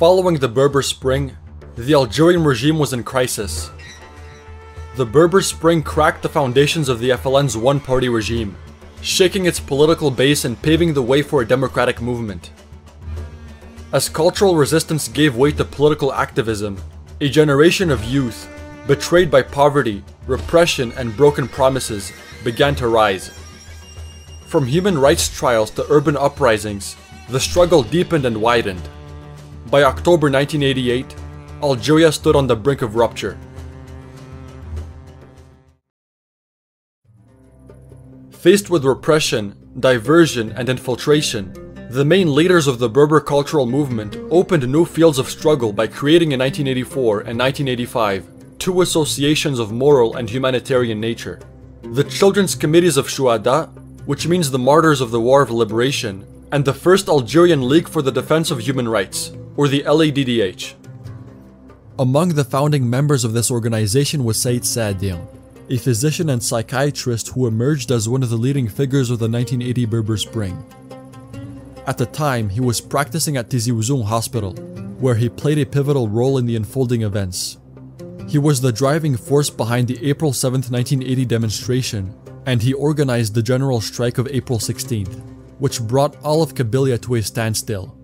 Following the Berber Spring, the Algerian regime was in crisis. The Berber Spring cracked the foundations of the FLN's one-party regime, shaking its political base and paving the way for a democratic movement. As cultural resistance gave way to political activism, a generation of youth, betrayed by poverty, repression, and broken promises, began to rise. From human rights trials to urban uprisings, the struggle deepened and widened. By October 1988, Algeria stood on the brink of rupture. Faced with repression, diversion, and infiltration, the main leaders of the Berber cultural movement opened new fields of struggle by creating in 1984 and 1985 two associations of moral and humanitarian nature. The Children's Committees of Shuhada, which means the Martyrs of the War of Liberation, and the First Algerian League for the Defense of Human Rights, or the LADDH. Among the founding members of this organization was Said Saadian, a physician and psychiatrist who emerged as one of the leading figures of the 1980 Berber Spring. At the time, he was practicing at Tizi Ouzou Hospital, where he played a pivotal role in the unfolding events. He was the driving force behind the April 7, 1980 demonstration, and he organized the general strike of April 16th, which brought all of Kabyle to a standstill.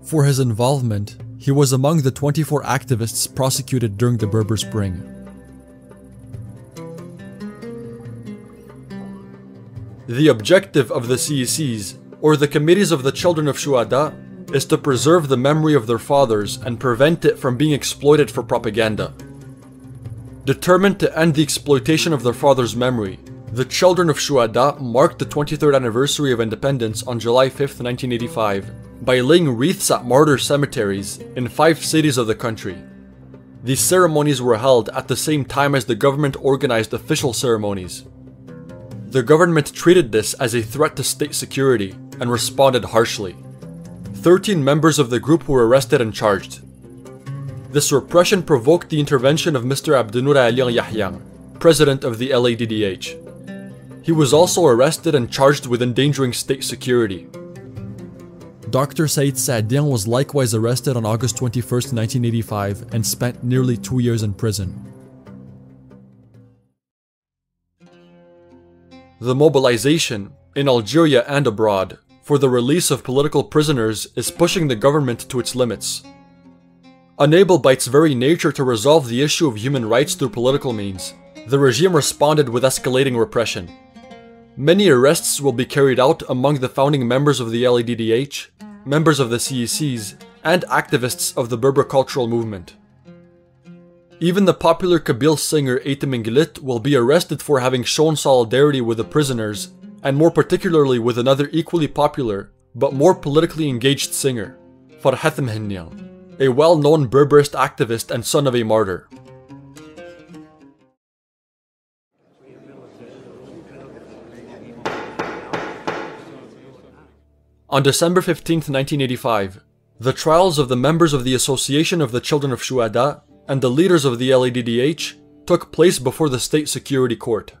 For his involvement, he was among the 24 activists prosecuted during the Berber Spring. The objective of the CECs, or the Committees of the Children of Shuhada, is to preserve the memory of their fathers and prevent it from being exploited for propaganda. Determined to end the exploitation of their fathers' memory, the Children of Shuhada marked the 23rd anniversary of independence on July 5, 1985, by laying wreaths at martyr cemeteries in 5 cities of the country. These ceremonies were held at the same time as the government organized official ceremonies. The government treated this as a threat to state security and responded harshly. 13 members of the group were arrested and charged. This repression provoked the intervention of Mr. Abdenour Alian Yahya, president of the LADDH. He was also arrested and charged with endangering state security. Dr. Said Saadian was likewise arrested on August 21, 1985 and spent nearly 2 years in prison. The mobilization, in Algeria and abroad, for the release of political prisoners is pushing the government to its limits. Unable by its very nature to resolve the issue of human rights through political means, the regime responded with escalating repression. Many arrests will be carried out among the founding members of the LADDH, members of the CECs, and activists of the Berber cultural movement. Even the popular Kabyle singer Eitem Nglit will be arrested for having shown solidarity with the prisoners, and more particularly with another equally popular, but more politically engaged singer, Farhat Mhennian, a well-known Berberist activist and son of a martyr. On December 15, 1985, the trials of the members of the Association of the Children of Shuhada and the leaders of the LADDH took place before the State Security Court.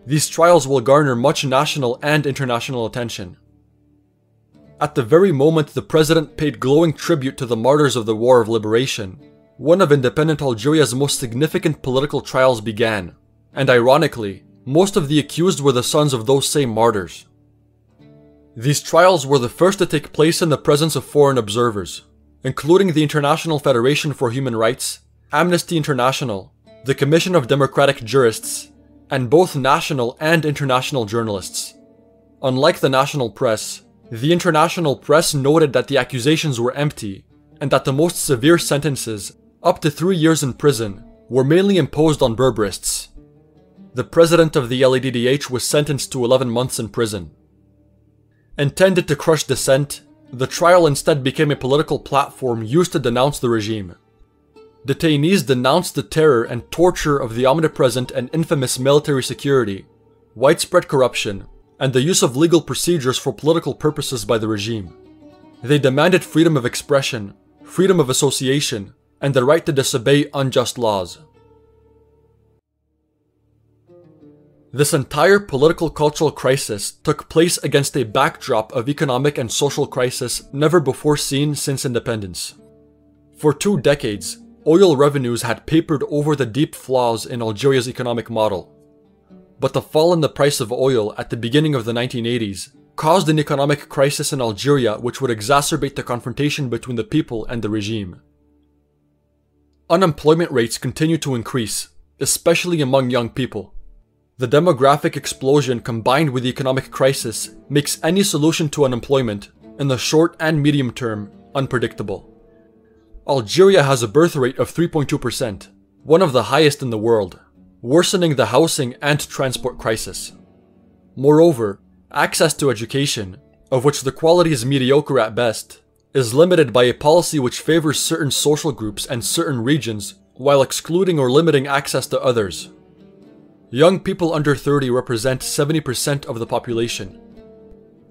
These trials will garner much national and international attention. At the very moment the president paid glowing tribute to the martyrs of the War of Liberation, one of independent Algeria's most significant political trials began, and ironically, most of the accused were the sons of those same martyrs. These trials were the first to take place in the presence of foreign observers, including the International Federation for Human Rights, Amnesty International, the Commission of Democratic Jurists, and both national and international journalists. Unlike the national press, the international press noted that the accusations were empty, and that the most severe sentences, up to 3 years in prison, were mainly imposed on Berberists. The president of the LADDH was sentenced to 11 months in prison. Intended to crush dissent, the trial instead became a political platform used to denounce the regime. Detainees denounced the terror and torture of the omnipresent and infamous military security, widespread corruption, and the use of legal procedures for political purposes by the regime. They demanded freedom of expression, freedom of association, and the right to disobey unjust laws. This entire political-cultural crisis took place against a backdrop of economic and social crisis never before seen since independence. For 2 decades, oil revenues had papered over the deep flaws in Algeria's economic model. But the fall in the price of oil at the beginning of the 1980s caused an economic crisis in Algeria which would exacerbate the confrontation between the people and the regime. Unemployment rates continue to increase, especially among young people. The demographic explosion combined with the economic crisis makes any solution to unemployment, in the short and medium term, unpredictable. Algeria has a birth rate of 3.2%, one of the highest in the world, worsening the housing and transport crisis. Moreover, access to education, of which the quality is mediocre at best, is limited by a policy which favors certain social groups and certain regions while excluding or limiting access to others. Young people under 30 represent 70% of the population.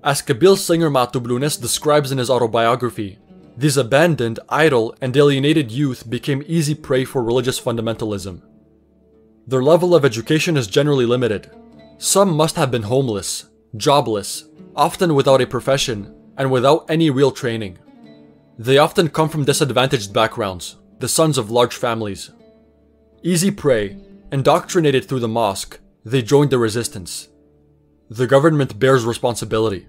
As Kabyle singer Matublounes describes in his autobiography, these abandoned, idle, and alienated youth became easy prey for religious fundamentalism. Their level of education is generally limited. Some must have been homeless, jobless, often without a profession, and without any real training. They often come from disadvantaged backgrounds, the sons of large families. Easy prey, indoctrinated through the mosque, they joined the resistance. The government bears responsibility.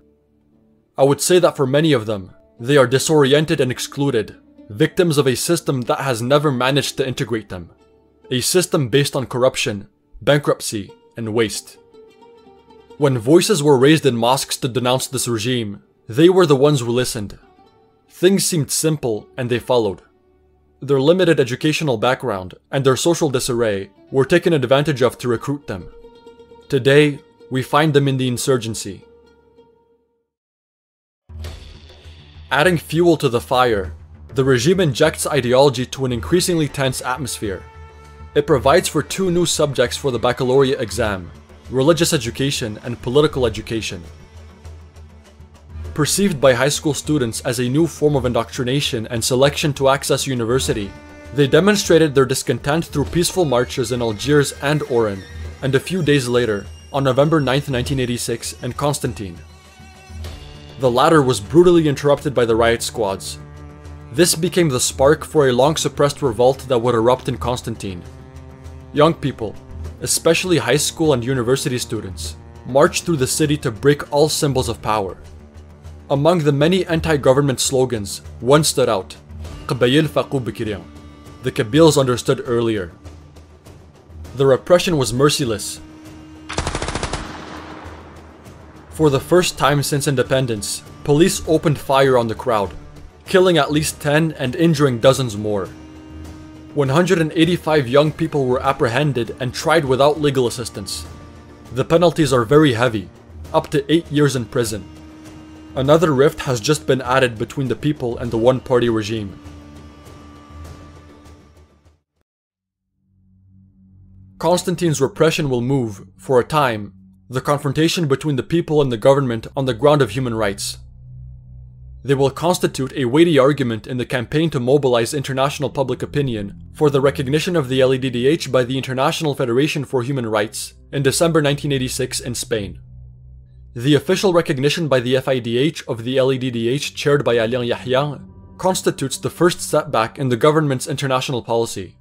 I would say that for many of them, they are disoriented and excluded, victims of a system that has never managed to integrate them. A system based on corruption, bankruptcy, and waste. When voices were raised in mosques to denounce this regime, they were the ones who listened. Things seemed simple and they followed. Their limited educational background and their social disarray were taken advantage of to recruit them. Today, we find them in the insurgency. Adding fuel to the fire, the regime injects ideology to an increasingly tense atmosphere. It provides for 2 new subjects for the baccalaureate exam: religious education and political education. Perceived by high school students as a new form of indoctrination and selection to access university, they demonstrated their discontent through peaceful marches in Algiers and Oran, and a few days later, on November 9, 1986, in Constantine. The latter was brutally interrupted by the riot squads. This became the spark for a long-suppressed revolt that would erupt in Constantine. Young people, especially high school and university students, marched through the city to break all symbols of power. Among the many anti-government slogans, one stood out: Kabyle faqou bikiriyan. The Kabyles understood earlier. The repression was merciless. For the first time since independence, police opened fire on the crowd, killing at least 10 and injuring dozens more. 185 young people were apprehended and tried without legal assistance. The penalties are very heavy, up to 8 years in prison. Another rift has just been added between the people and the one-party regime. Constantine's repression will move, for a time, the confrontation between the people and the government on the ground of human rights. They will constitute a weighty argument in the campaign to mobilize international public opinion for the recognition of the LEDDH by the International Federation for Human Rights in December 1986 in Spain. The official recognition by the FIDH of the LEDDH chaired by Alain Yahya constitutes the first setback in the government's international policy.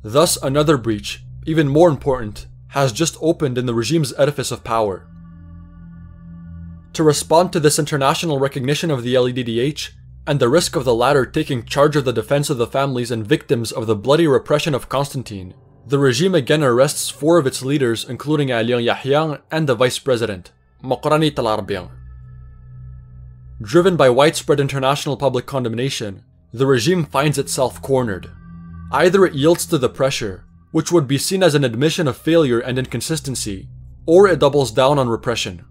Thus, another breach, even more important, has just opened in the regime's edifice of power. To respond to this international recognition of the LEDDH, and the risk of the latter taking charge of the defense of the families and victims of the bloody repression of Constantine, the regime again arrests 4 of its leaders, including Alain Yahya and the vice president, Mokrani Talarbian. Driven by widespread international public condemnation, the regime finds itself cornered. Either it yields to the pressure, which would be seen as an admission of failure and inconsistency, or it doubles down on repression.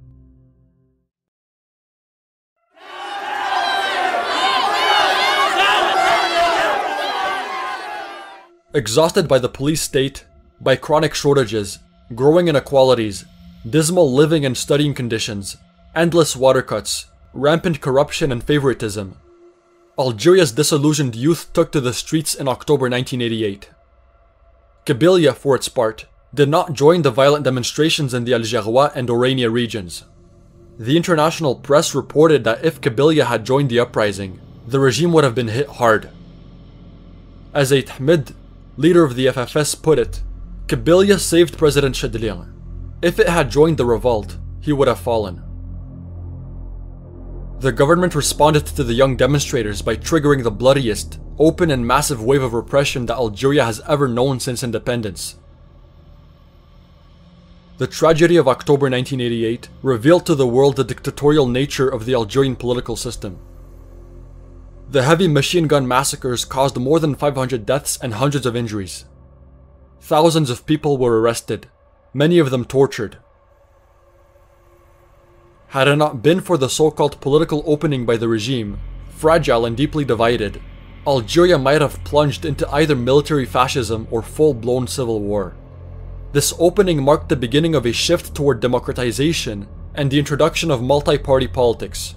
Exhausted by the police state, by chronic shortages, growing inequalities, dismal living and studying conditions, endless water cuts, rampant corruption and favoritism, Algeria's disillusioned youth took to the streets in October 1988. Kabyle, for its part, did not join the violent demonstrations in the Algeria and Orania regions. The international press reported that if Kabyle had joined the uprising, the regime would have been hit hard. As Ait Hamid, leader of the FFS, put it, Kabyle saved President Chadli. If it had joined the revolt, he would have fallen. The government responded to the young demonstrators by triggering the bloodiest, open and massive wave of repression that Algeria has ever known since independence. The tragedy of October 1988 revealed to the world the dictatorial nature of the Algerian political system. The heavy machine gun massacres caused more than 500 deaths and hundreds of injuries. Thousands of people were arrested, many of them tortured. Had it not been for the so-called political opening by the regime, fragile and deeply divided, Algeria might have plunged into either military fascism or full-blown civil war. This opening marked the beginning of a shift toward democratization and the introduction of multi-party politics.